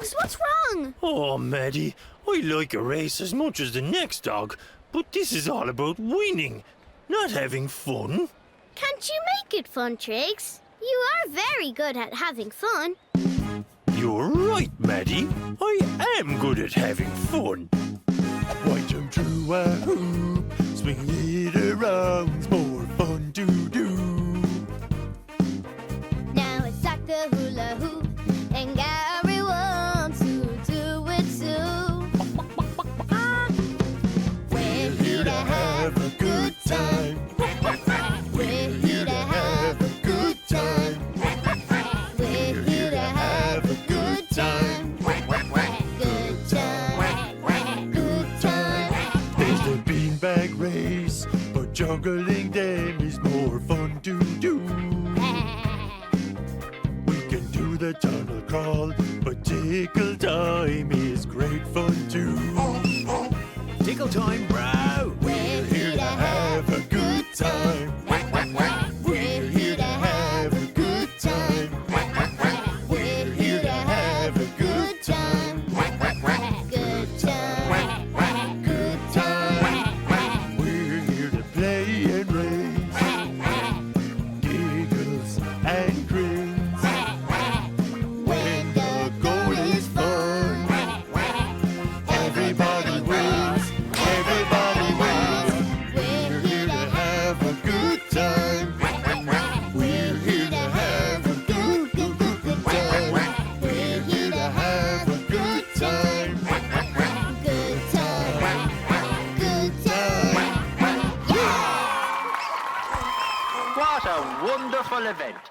Triggs, what's wrong? Oh, Maddie, I like a race as much as the next dog, but this is all about winning, not having fun. Can't you make it fun, Triggs? You are very good at having fun. You're right, Maddie. I am good at having fun. Why jump through a hoop, swing it around's more fun to do. Now it's like the hula hoop, and Gary wants to do it too. We're here to have a good time. We're here to have a good time. We're here to have a good time. Good time. Good time. There's the beanbag race, but juggling them is more fun to do. We can do the tunnel crawl, but tickle time is great fun too. Tickle time, bro! We're here to have a good time. We're here to have a good time. We're here to have a good time. Good time. Good time. We're here to play and race, giggles and grins. When the goal is fun, everybody wins. Everybody wins. We're here to have a good time. We're here to have a good time. We're here to have a good time. Good time. Good time. What a wonderful event.